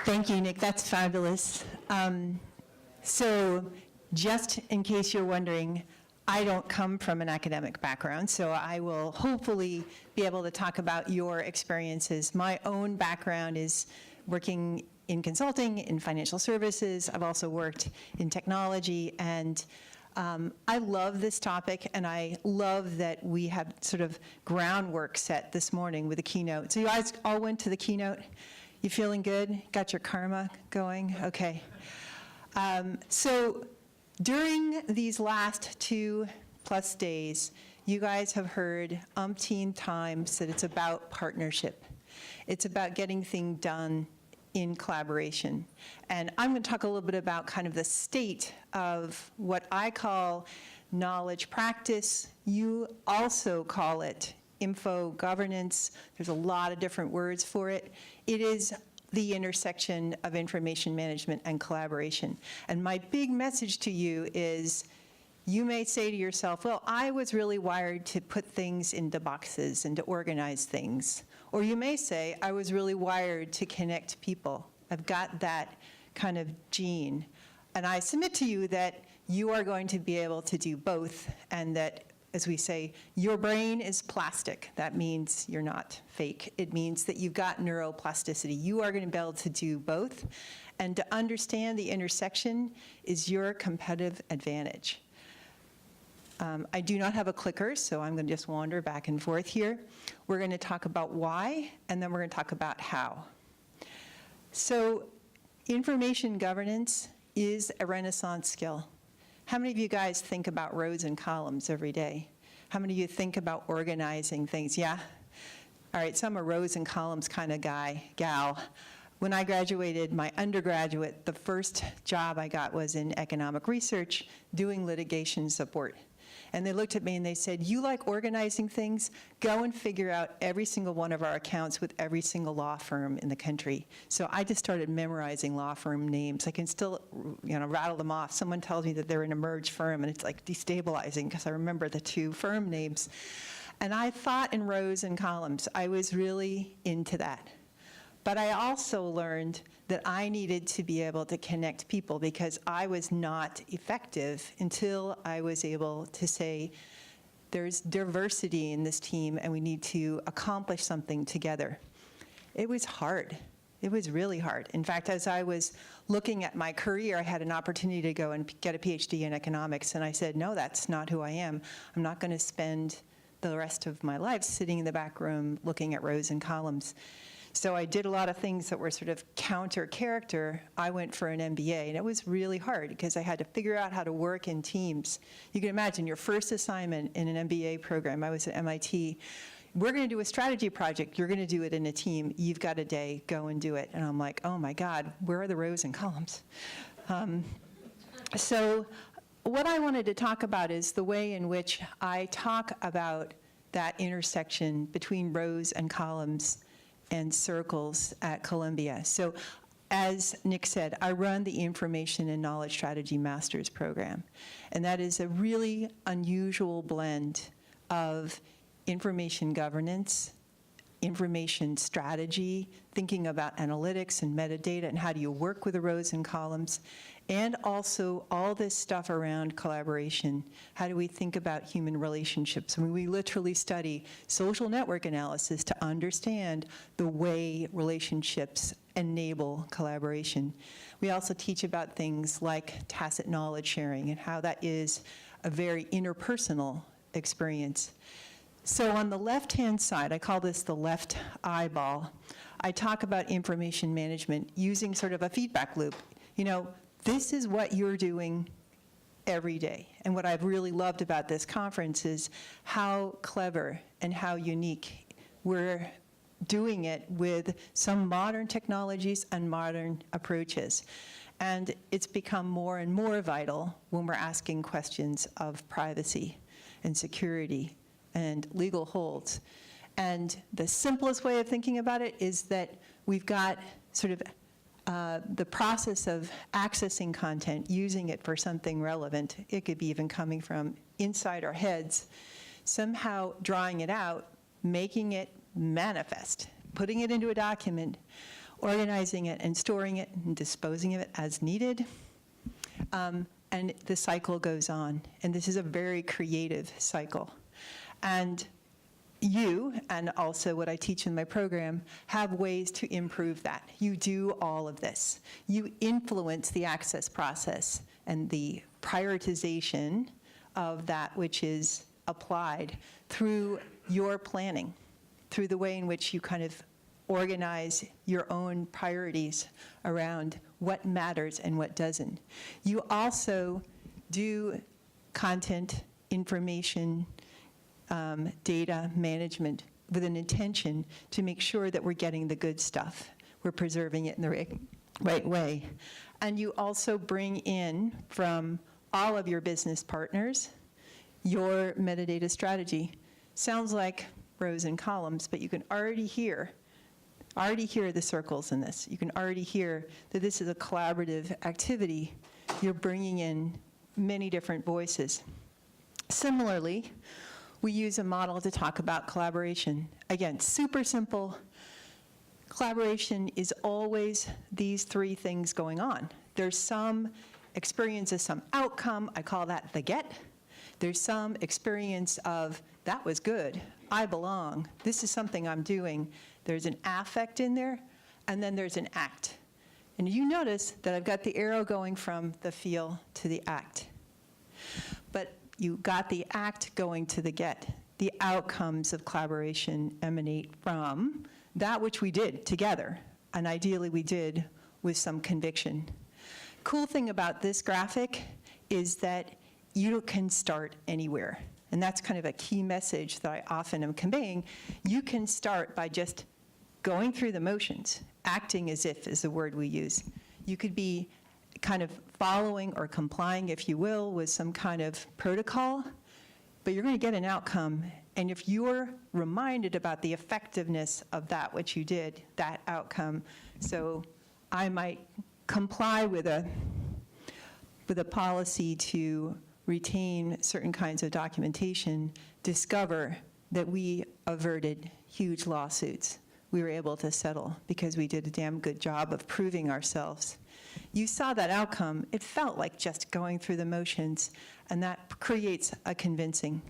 Thank you, Nick. That's fabulous. So just in case you're wondering, I don't come from an academic background, so I will hopefully be able to talk about your experiences. My own background is working in consulting, in financial services. I've also worked in technology, and I love this topic, and I love that we have sort of groundwork set this morning with the keynote. So you guys all went to the keynote? You feeling good? Got your karma going? Okay. So during these last 2+ days, you guys have heard umpteen times that it's about partnership. It's about getting things done in collaboration. And I'm going to talk a little bit about kind of the state of what I call knowledge practice. You also call it info governance. There's a lot of different words for it. It is the intersection of information management and collaboration. And my big message to you is, you may say to yourself, well, I was really wired to put things into boxes and to organize things. Or you may say, I was really wired to connect people. I've got that kind of gene. And I submit to you that you are going to be able to do both, and that, as we say, your brain is plastic. That means you're not fake. It means that you've got neuroplasticity. You are going to be able to do both. And to understand the intersection is your competitive advantage. I do not have a clicker, so I'm going to just wander back and forth here. We're going to talk about why, and then we're going to talk about how. So information governance is a Renaissance skill. How many of you guys think about rows and columns every day? How many of you think about organizing things? Yeah? All right, so I'm a rows and columns kind of gal. When I graduated my undergraduate, the first job I got was in economic research, doing litigation support. And they looked at me and they said, you like organizing things? Go and figure out every single one of our accounts with every single law firm in the country. So I just started memorizing law firm names. I can still, rattle them off. Someone tells me that they're an emerged firm, and it's like destabilizing because I remember the 2 firm names. And I thought in rows and columns. I was really into that. But I also learned that I needed to be able to connect people, because I was not effective until I was able to say, there's diversity in this team and we need to accomplish something together. It was hard. It was really hard. In fact, as I was looking at my career, I had an opportunity to go and get a PhD in economics, and I said, no, that's not who I am. I'm not going to spend the rest of my life sitting in the back room looking at rows and columns. So I did a lot of things that were sort of counter character. I went for an MBA, and it was really hard because I had to figure out how to work in teams. You can imagine your first assignment in an MBA program. I was at MIT. We're going to do a strategy project. You're going to do it in a team. You've got a day. Go and do it. And I'm like, oh my God, where are the rows and columns? So what I wanted to talk about is the way in which I talk about that intersection between rows and columns and circles at Columbia. So as Nick said, I run the Information and Knowledge Strategy Master's Program. And that is a really unusual blend of information governance, information strategy, thinking about analytics and metadata and how do you work with the rows and columns, and also all this stuff around collaboration. How do we think about human relationships? I mean, we literally study social network analysis to understand the way relationships enable collaboration. We also teach about things like tacit knowledge sharing and how that is a very interpersonal experience. So on the left-hand side, I call this the left eyeball, I talk about information management using sort of a feedback loop. This is what you're doing every day. And what I've really loved about this conference is how clever and how unique we're doing it with some modern technologies and modern approaches. And it's become more and more vital when we're asking questions of privacy and security and legal holds. And the simplest way of thinking about it is that we've got sort of the process of accessing content, using it for something relevant. It could be even coming from inside our heads, somehow drawing it out, making it manifest, putting it into a document, organizing it and storing it and disposing of it as needed. And the cycle goes on. And this is a very creative cycle. And you, and also what I teach in my program, have ways to improve that. You do all of this. You influence the access process and the prioritization of that which is applied through your planning, through the way in which you kind of organize your own priorities around what matters and what doesn't. You also do content, information, data management with an intention to make sure that we're getting the good stuff. We're preserving it in the right way. And you also bring in from all of your business partners your metadata strategy. Sounds like rows and columns, but you can already hear the circles in this. You can already hear that this is a collaborative activity. You're bringing in many different voices. Similarly, we use a model to talk about collaboration. Again, super simple. Collaboration is always these three things going on. There's some experience of some outcome. I call that the get. There's some experience of, that was good, I belong, this is something I'm doing. There's an affect in there, and then there's an act. And you notice that I've got the arrow going from the feel to the act. But you got the act going to the get. The outcomes of collaboration emanate from that which we did together, and ideally we did with some conviction. Cool thing about this graphic is that you can start anywhere. And that's kind of a key message that I often am conveying. You can start by just going through the motions. Acting as if is the word we use. You could be kind of following or complying, if you will, with some kind of protocol, but you're going to get an outcome. And if you're reminded about the effectiveness of that which you did, that outcome, so I might comply with a policy to retain certain kinds of documentation, discover that we averted huge lawsuits. We were able to settle because we did a damn good job of proving ourselves. You saw that outcome. It felt like just going through the motions, and that creates a convincing.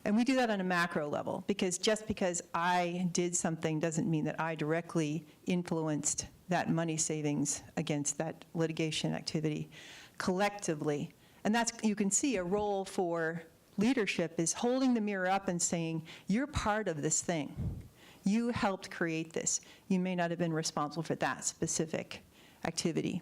And we do that on a macro level, because just because I did something doesn't mean that I directly influenced that money savings against that litigation activity. Collectively, and that's, you can see a role for leadership is holding the mirror up and saying, you're part of this thing. You helped create this. You may not have been responsible for that specific activity.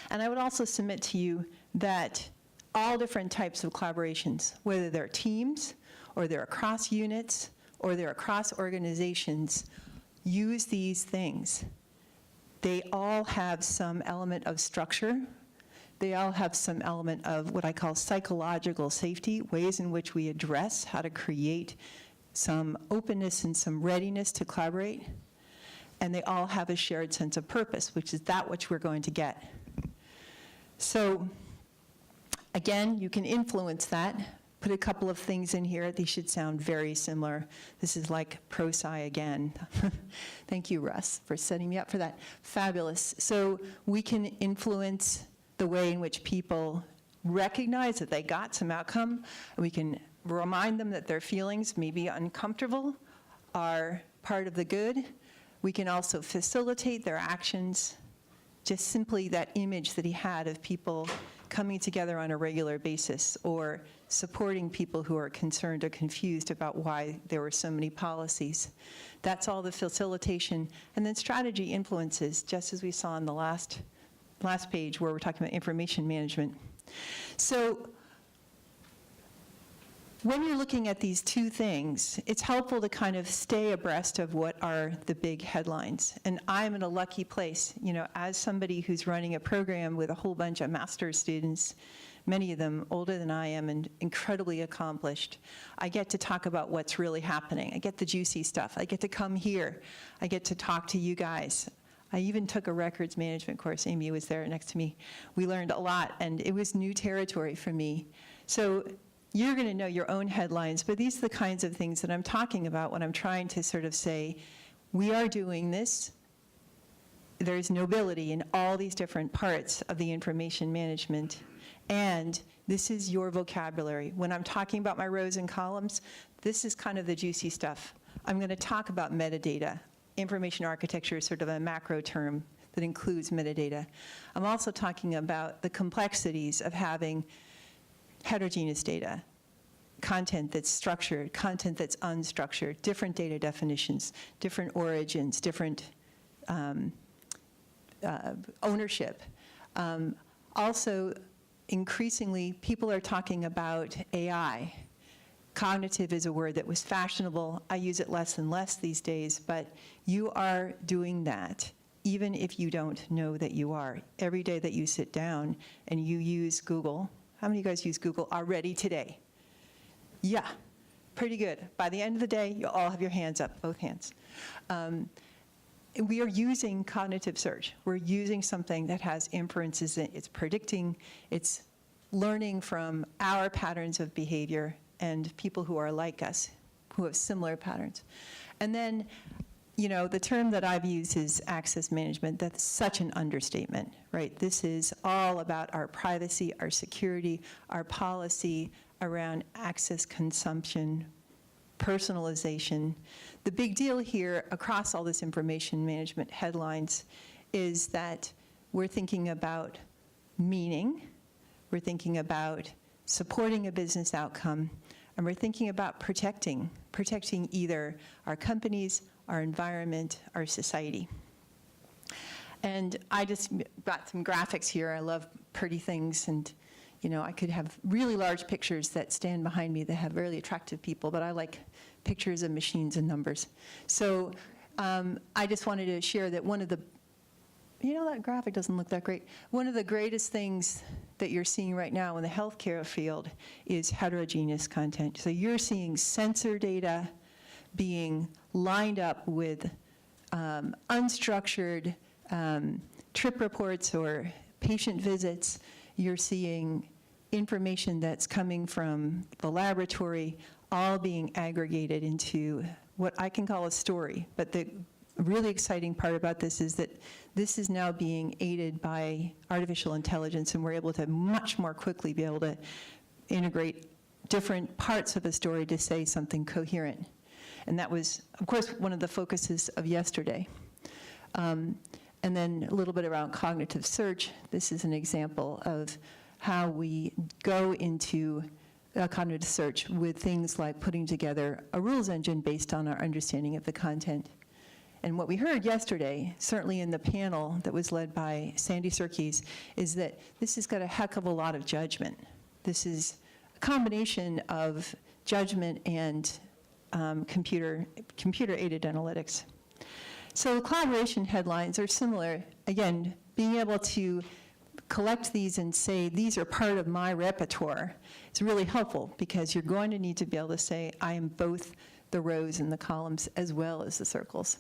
And I would also submit to you that all different types of collaborations, whether they're teams, or they're across units, or they're across organizations, use these things. They all have some element of structure. They all have some element of what I call psychological safety, ways in which we address how to create some openness and some readiness to collaborate. And they all have a shared sense of purpose, which is that which we're going to get. So again, you can influence that. Put a couple of things in here. These should sound very similar. This is like pro-sci again. Thank you, Russ, for setting me up for that. Fabulous. So we can influence the way in which people recognize that they got some outcome. We can remind them that their feelings, maybe uncomfortable, are part of the good. We can also facilitate their actions. Just simply that image that he had of people coming together on a regular basis, or supporting people who are concerned or confused about why there were so many policies. That's all the facilitation. And then strategy influences, just as we saw on the last page where we're talking about information management. So when you're looking at these two things, it's helpful to kind of stay abreast of what are the big headlines. And I'm in a lucky place, as somebody who's running a program with a whole bunch of master's students, many of them older than I am and incredibly accomplished. I get to talk about what's really happening. I get the juicy stuff. I get to come here. I get to talk to you guys. I even took a records management course. Amy was there next to me. We learned a lot, and it was new territory for me. So you're going to know your own headlines, but these are the kinds of things that I'm talking about when I'm trying to sort of say, we are doing this. there's nobility in all these different parts of the information management, and this is your vocabulary. When I'm talking about my rows and columns, this is kind of the juicy stuff. I'm going to talk about metadata. Information architecture is sort of a macro term that includes metadata. I'm also talking about the complexities of having heterogeneous data, content that's structured, content that's unstructured, different data definitions, different origins, different ownership. Also, increasingly, people are talking about AI. Cognitive is a word that was fashionable. I use it less and less these days, but you are doing that, even if you don't know that you are. Every day that you sit down and you use Google, how many of you guys use Google already today? Yeah, pretty good. By the end of the day, you'll all have your hands up, both hands. We are using cognitive search. We're using something that has inferences. It's predicting, it's learning from our patterns of behavior and people who are like us, who have similar patterns. And then, you know, the term that I've used is access management. That's such an understatement, right? This is all about our privacy, our security, our policy around access consumption, personalization. The big deal here across all this information management headlines is that we're thinking about meaning, we're thinking about supporting a business outcome, and we're thinking about protecting either our companies, our environment, our society. And I just got some graphics here. I love pretty things, and you know, I could have really large pictures that stand behind me that have really attractive people, but I like pictures of machines and numbers. So I just wanted to share that one of the, you know, that graphic doesn't look that great. One of the greatest things that you're seeing right now in the healthcare field is heterogeneous content. So you're seeing sensor data being lined up with unstructured trip reports or patient visits. You're seeing information that's coming from the laboratory all being aggregated into what I can call a story. But the really exciting part about this is that this is now being aided by artificial intelligence, and we're able to much more quickly be able to integrate different parts of a story to say something coherent. And that was, of course, one of the focuses of yesterday. And then a little bit around cognitive search. This is an example of how we go into cognitive search with things like putting together a rules engine based on our understanding of the content. And what we heard yesterday, certainly in the panel that was led by Sandy Serkis, is that this has got a heck of a lot of judgment. This is a combination of judgment and computer-aided analytics. So the collaboration headlines are similar. Again, being able to collect these and say, these are part of my repertoire, is really helpful because you're going to need to be able to say, I am both the rows and the columns as well as the circles.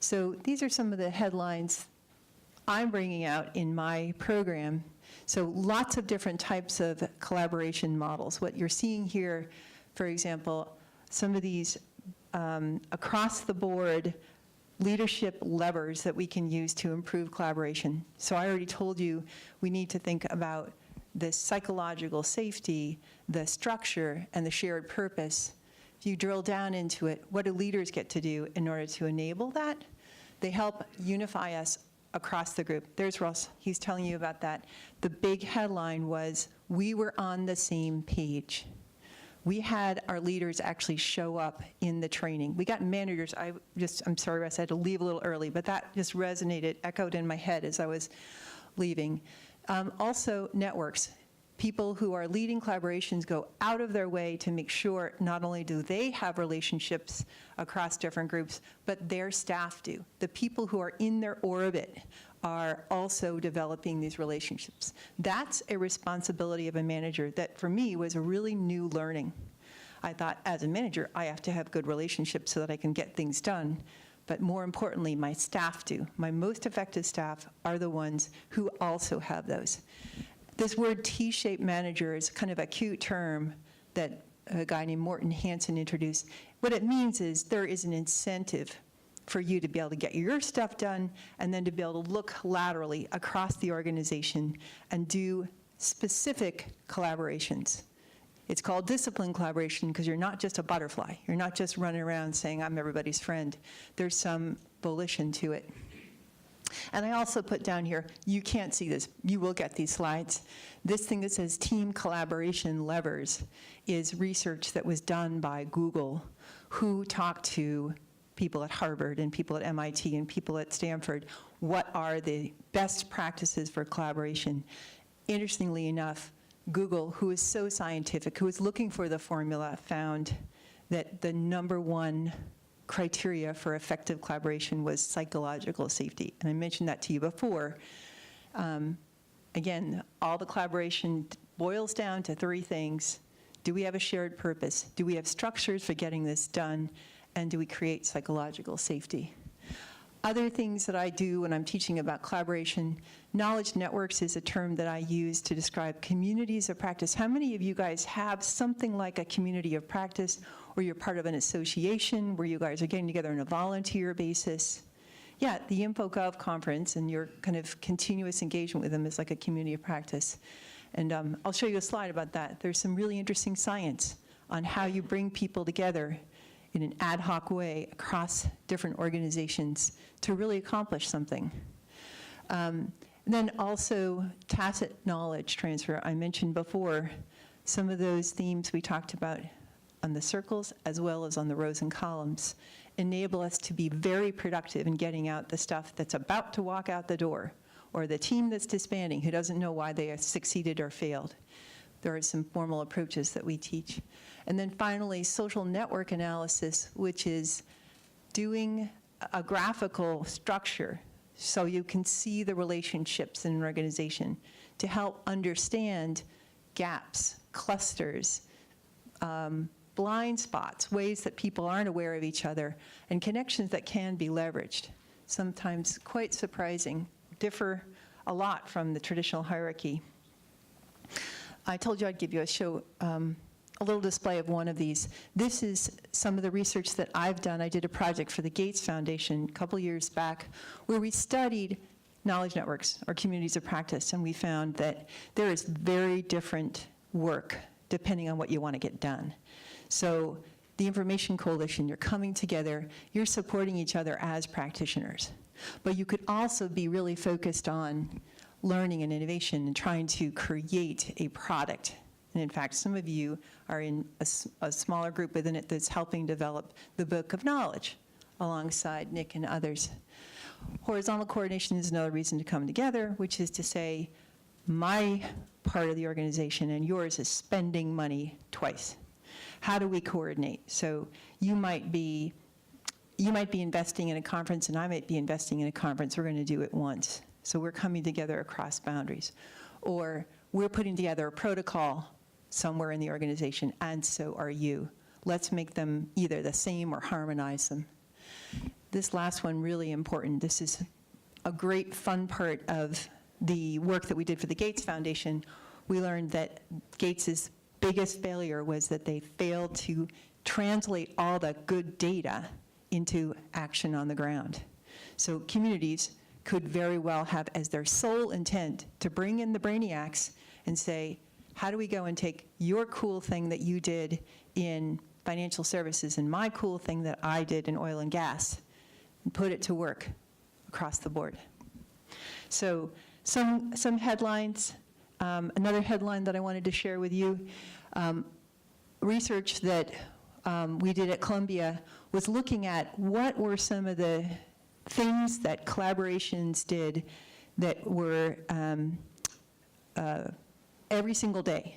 So these are some of the headlines I'm bringing out in my program. So lots of different types of collaboration models. What you're seeing here, for example, some of these across the board leadership levers that we can use to improve collaboration. So I already told you we need to think about the psychological safety, the structure, and the shared purpose. If you drill down into it, what do leaders get to do in order to enable that? They help unify us across the group. There's Ross, he's telling you about that. The big headline was, we were on the same page. We had our leaders actually show up in the training. We got managers. I'm sorry, Russ, I had to leave a little early, but that just resonated, echoed in my head as I was leaving. Also, networks. People who are leading collaborations go out of their way to make sure not only do they have relationships across different groups, but their staff do. The people who are in their orbit are also developing these relationships. That's a responsibility of a manager that, for me, was a really new learning. I thought, as a manager, I have to have good relationships so that I can get things done. But more importantly, my staff do. My most effective staff are the ones who also have those. This word T-shaped manager is kind of a cute term that a guy named Morton Hansen introduced. What it means is there is an incentive for you to be able to get your stuff done, and then to be able to look laterally across the organization and do specific collaborations. It's called discipline collaboration because you're not just a butterfly. You're not just running around saying, I'm everybody's friend. There's some volition to it. And I also put down here, you can't see this. You will get these slides. This thing that says team collaboration levers is research that was done by Google, who talked to people at Harvard and people at MIT and people at Stanford. What are the best practices for collaboration? Interestingly enough, Google, who is so scientific, who is looking for the formula, found that the #1 criteria for effective collaboration was psychological safety. And I mentioned that to you before. Again, all the collaboration boils down to 3 things. Do we have a shared purpose? Do we have structures for getting this done? And do we create psychological safety? Other things that I do when I'm teaching about collaboration, knowledge networks is a term that I use to describe communities of practice. How many of you guys have something like a community of practice, or you're part of an association where you guys are getting together on a volunteer basis? Yeah, the InfoGov conference and your kind of continuous engagement with them is like a community of practice. And I'll show you a slide about that. There's some really interesting science on how you bring people together in an ad hoc way across different organizations to really accomplish something. Then also tacit knowledge transfer. I mentioned before some of those themes we talked about on the circles as well as on the rows and columns enable us to be very productive in getting out the stuff that's about to walk out the door, or the team that's disbanding who doesn't know why they have succeeded or failed. There are some formal approaches that we teach. And then finally, social network analysis, which is doing a graphical structure so you can see the relationships in an organization to help understand gaps, clusters, blind spots, ways that people aren't aware of each other, and connections that can be leveraged. Sometimes quite surprising, differ a lot from the traditional hierarchy. I told you I'd give you a little display of one of these. This is some of the research that I've done. I did a project for the Gates Foundation a couple years back where we studied knowledge networks or communities of practice, and we found that there is very different work depending on what you want to get done. So the Information Coalition, you're coming together, you're supporting each other as practitioners. But you could also be really focused on learning and innovation and trying to create a product. And in fact, some of you are in a smaller group within it that's helping develop the Book of Knowledge alongside Nick and others. Horizontal coordination is another reason to come together, which is to say, my part of the organization and yours is spending money twice. How do we coordinate? So you might be investing in a conference and I might be investing in a conference. We're going to do it once. So we're coming together across boundaries. Or we're putting together a protocol somewhere in the organization, and so are you. Let's make them either the same or harmonize them. This last one, really important. This is a great fun part of the work that we did for the Gates Foundation. We learned that Gates's biggest failure was that they failed to translate all the good data into action on the ground. So communities could very well have as their sole intent to bring in the brainiacs and say, how do we go and take your cool thing that you did in financial services and my cool thing that I did in oil and gas and put it to work across the board? So some headlines. Another headline that I wanted to share with you, research that we did at Columbia was looking at what were some of the things that collaborations did that were every single day.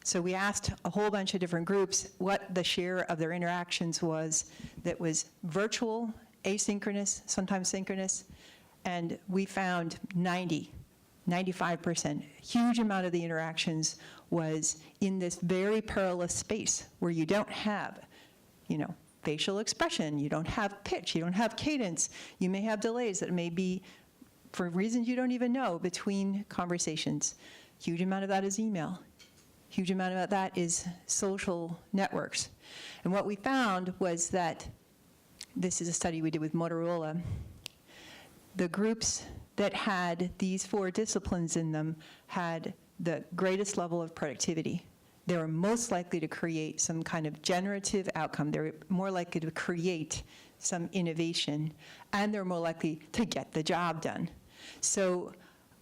So we asked a whole bunch of different groups what the share of their interactions was that was virtual, asynchronous, sometimes synchronous, and we found 95%. Huge amount of the interactions was in this very perilous space where you don't have, facial expression, you don't have pitch, you don't have cadence, you may have delays that may be for reasons you don't even know between conversations. Huge amount of that is email. Huge amount of that is social networks. And what we found was that this is a study we did with Motorola. The groups that had these 4 disciplines in them had the greatest level of productivity. They were most likely to create some kind of generative outcome. They were more likely to create some innovation, and they're more likely to get the job done. So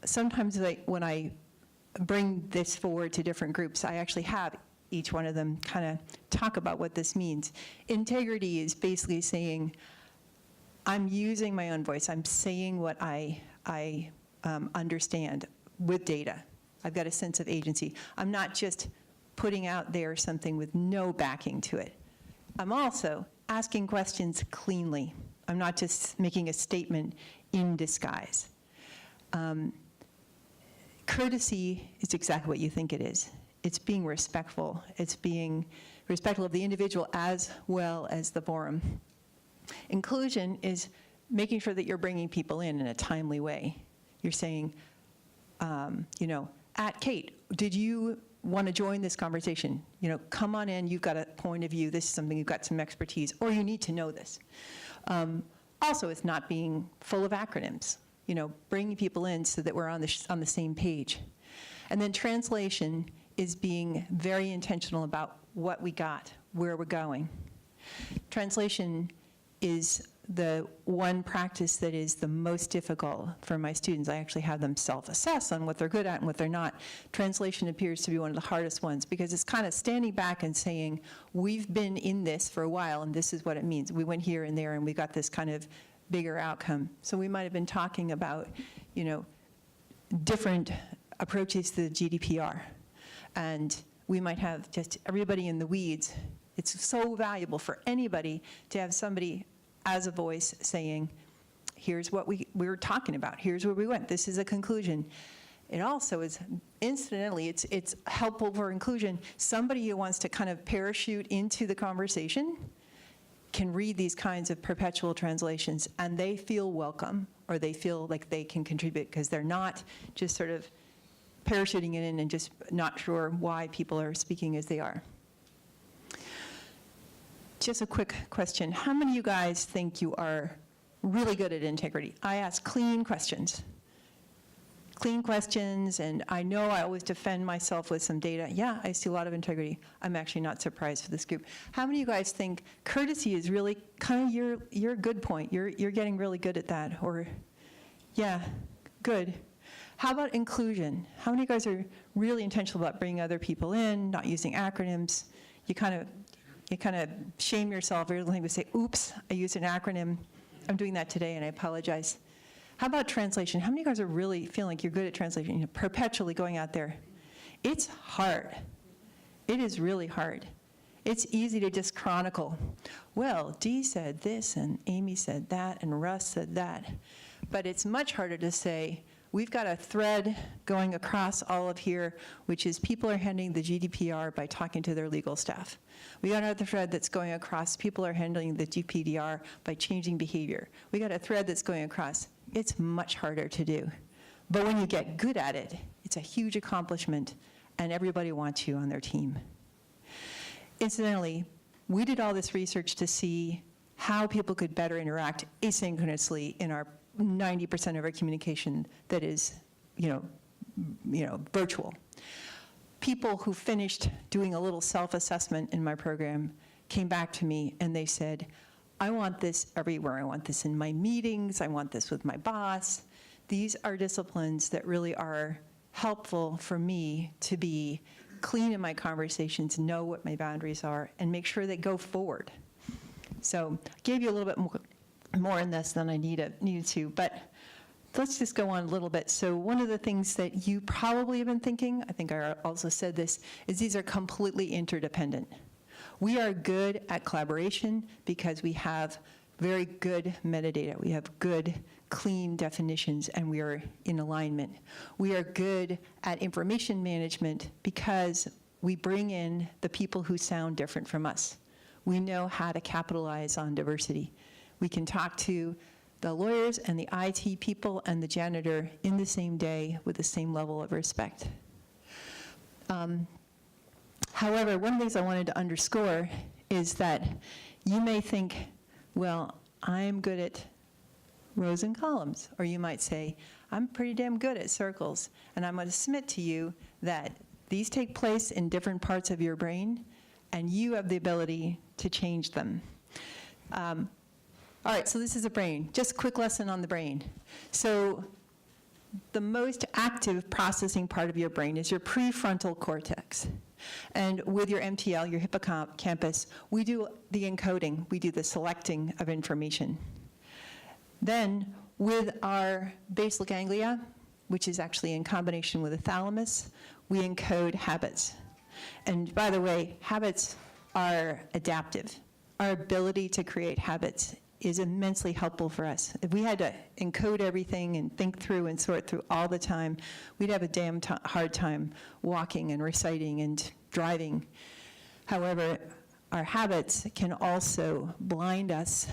sometimes when I bring this forward to different groups, I actually have each one of them kind of talk about what this means. Integrity is basically saying, I'm using my own voice. I'm saying what I understand with data. I've got a sense of agency. I'm not just putting out there something with no backing to it. I'm also asking questions cleanly. I'm not just making a statement in disguise. Courtesy is exactly what you think it is. It's being respectful. It's being respectful of the individual as well as the forum. Inclusion is making sure that you're bringing people in a timely way. You're saying, Kate, did you want to join this conversation? Come on in, you've got a point of view, this is something, you've got some expertise, or you need to know this. Also, it's not being full of acronyms, bringing people in so that we're on the same page. And then translation is being very intentional about what we got, where we're going. Translation is the one practice that is the most difficult for my students. I actually have them self-assess on what they're good at and what they're not. Translation appears to be one of the hardest ones because it's kind of standing back and saying, we've been in this for a while and this is what it means. We went here and there and we got this kind of bigger outcome. So we might have been talking about, different approaches to the GDPR. And we might have just everybody in the weeds. It's so valuable for anybody to have somebody as a voice saying, here's what we were talking about, here's where we went, this is a conclusion. It also is, incidentally, it's helpful for inclusion. Somebody who wants to kind of parachute into the conversation can read these kinds of perpetual translations and they feel welcome, or they feel like they can contribute because they're not just sort of parachuting in and just not sure why people are speaking as they are. Just a quick question. How many of you guys think you are really good at integrity? I ask clean questions. Clean questions, and I know I always defend myself with some data. Yeah, I see a lot of integrity. I'm actually not surprised for this group. How many of you guys think courtesy is really kind of your good point? You're getting really good at that, or, yeah, good. How about inclusion? How many of you guys are really intentional about bringing other people in, not using acronyms? You kind of shame yourself every time you say, oops, I used an acronym. I'm doing that today and I apologize. How about translation? How many of you guys are really feeling like you're good at translation, perpetually going out there? It's hard. It is really hard. It's easy to just chronicle. Well, Dee said this and Amy said that and Russ said that. But it's much harder to say, we've got a thread going across all of here, which is people are handling the GDPR by talking to their legal staff. We got another thread that's going across, people are handling the GDPR by changing behavior. We got a thread that's going across. It's much harder to do. But when you get good at it, it's a huge accomplishment, and everybody wants you on their team. Incidentally, we did all this research to see how people could better interact asynchronously in our 90% of our communication that is, virtual. People who finished doing a little self-assessment in my program came back to me and they said, I want this everywhere. I want this in my meetings. I want this with my boss. These are disciplines that really are helpful for me to be clean in my conversations, know what my boundaries are, and make sure they go forward. So I gave you a little bit more in this than I needed to, but let's just go on a little bit. So one of the things that you probably have been thinking, I think I also said this, is these are completely interdependent. We are good at collaboration because we have very good metadata. We have good, clean definitions, and we are in alignment. We are good at information management because we bring in the people who sound different from us. We know how to capitalize on diversity. We can talk to the lawyers and the IT people and the janitor in the same day with the same level of respect. However, one of the things I wanted to underscore is that you may think, well, I'm good at rows and columns. Or you might say, I'm pretty damn good at circles. And I'm going to submit to you that these take place in different parts of your brain, and you have the ability to change them. All right, so this is a brain. Just a quick lesson on the brain. So the most active processing part of your brain is your prefrontal cortex. And with your MTL, your hippocampus, we do the encoding, we do the selecting of information. Then with our basal ganglia, which is actually in combination with the thalamus, we encode habits. And by the way, habits are adaptive. Our ability to create habits is immensely helpful for us. If we had to encode everything and think through and sort through all the time, we'd have a damn hard time walking and reciting and driving. However, our habits can also blind us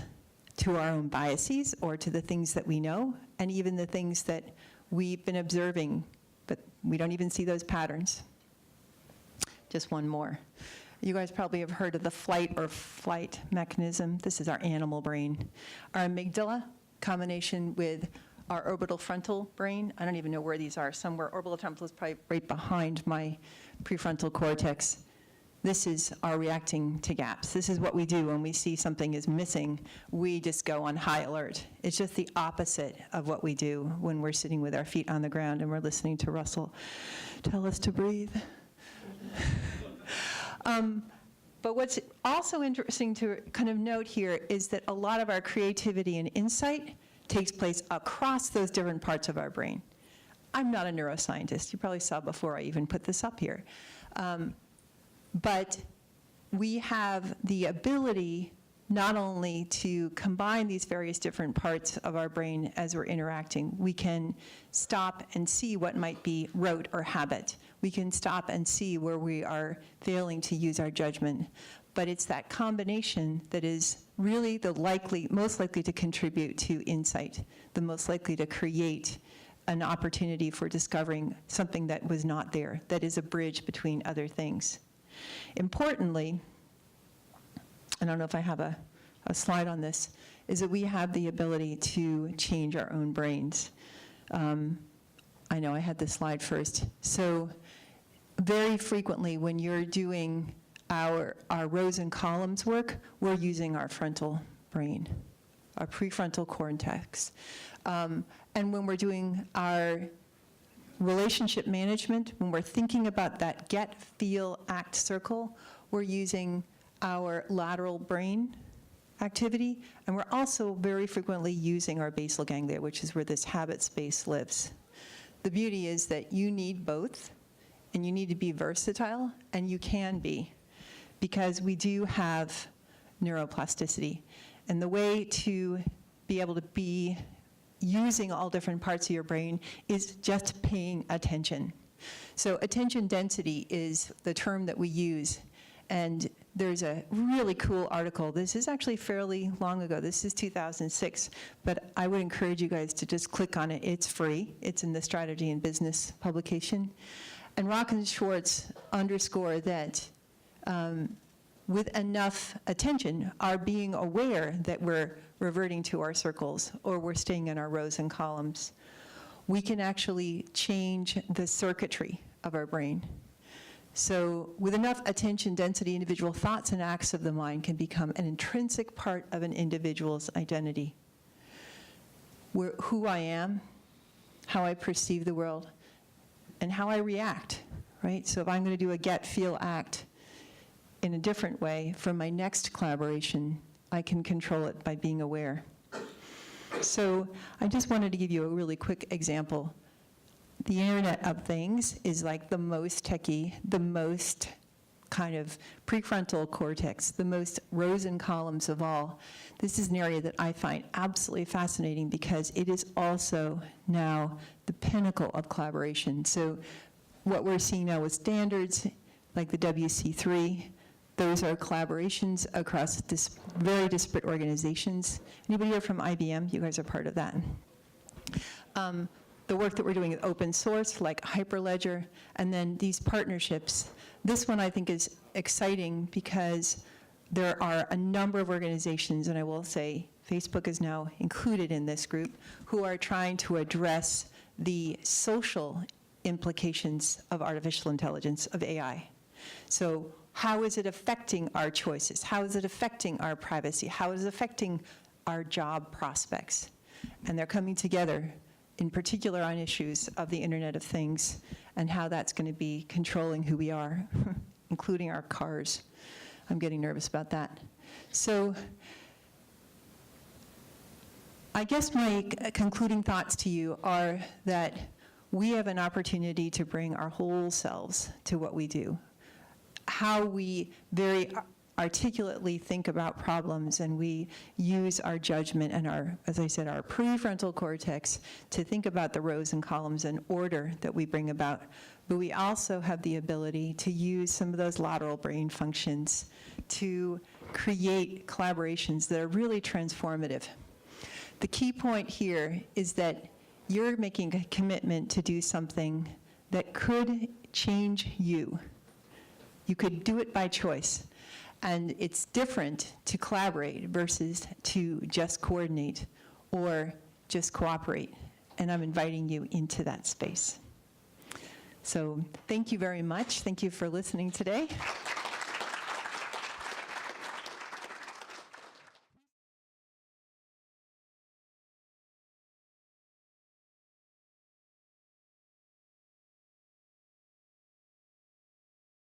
to our own biases or to the things that we know, and even the things that we've been observing, but we don't even see those patterns. Just one more. You guys probably have heard of the flight or flight mechanism. This is our animal brain. Our amygdala, combination with our orbital frontal brain. I don't even know where these are. Somewhere, orbital frontal is probably right behind my prefrontal cortex. This is our reacting to gaps. This is what we do when we see something is missing. We just go on high alert. It's just the opposite of what we do when we're sitting with our feet on the ground and we're listening to Russell tell us to breathe. But what's also interesting to kind of note here is that a lot of our creativity and insight takes place across those different parts of our brain. I'm not a neuroscientist. You probably saw before I even put this up here. But we have the ability not only to combine these various different parts of our brain as we're interacting, we can stop and see what might be rote or habit. We can stop and see where we are failing to use our judgment. But it's that combination that is really the most likely to contribute to insight, the most likely to create an opportunity for discovering something that was not there, that is a bridge between other things. Importantly, I don't know if I have a slide on this, is that we have the ability to change our own brains. I know I had this slide first. So very frequently when you're doing our rows and columns work, we're using our frontal brain, our prefrontal cortex. And when we're doing our relationship management, when we're thinking about that get, feel, act circle, we're using our lateral brain activity, and we're also very frequently using our basal ganglia, which is where this habit space lives. The beauty is that you need both, and you need to be versatile, and you can be, because we do have neuroplasticity. And the way to be able to be using all different parts of your brain is just paying attention. So attention density is the term that we use. And there's a really cool article. This is actually fairly long ago. This is 2006. But I would encourage you guys to just click on it. It's free. It's in the Strategy and Business publication. And Rock and Schwartz underscore that with enough attention, our being aware that we're reverting to our circles or we're staying in our rows and columns, we can actually change the circuitry of our brain. So with enough attention density, individual thoughts and acts of the mind can become an intrinsic part of an individual's identity. Who I am, how I perceive the world, and how I react, right? So if I'm going to do a get, feel, act in a different way for my next collaboration, I can control it by being aware. So I just wanted to give you a really quick example. The Internet of Things is like the most techie, the most kind of prefrontal cortex, the most rows and columns of all. This is an area that I find absolutely fascinating because it is also now the pinnacle of collaboration. So what we're seeing now with standards like the WC3, those are collaborations across very disparate organizations. Anybody here from IBM? You guys are part of that. The work that we're doing with open source, like Hyperledger, and then these partnerships. This one I think is exciting because there are a number of organizations, and I will say Facebook is now included in this group, who are trying to address the social implications of artificial intelligence, of AI. So how is it affecting our choices? How is it affecting our privacy? How is it affecting our job prospects? And they're coming together, in particular on issues of the Internet of Things and how that's going to be controlling who we are, including our cars. I'm getting nervous about that. So I guess my concluding thoughts to you are that we have an opportunity to bring our whole selves to what we do. How we very articulately think about problems, and we use our judgment and our, as I said, our prefrontal cortex to think about the rows and columns and order that we bring about. But we also have the ability to use some of those lateral brain functions to create collaborations that are really transformative. The key point here is that you're making a commitment to do something that could change you. You could do it by choice. And it's different to collaborate versus to just coordinate or just cooperate. And I'm inviting you into that space. So thank you very much. Thank you for listening today.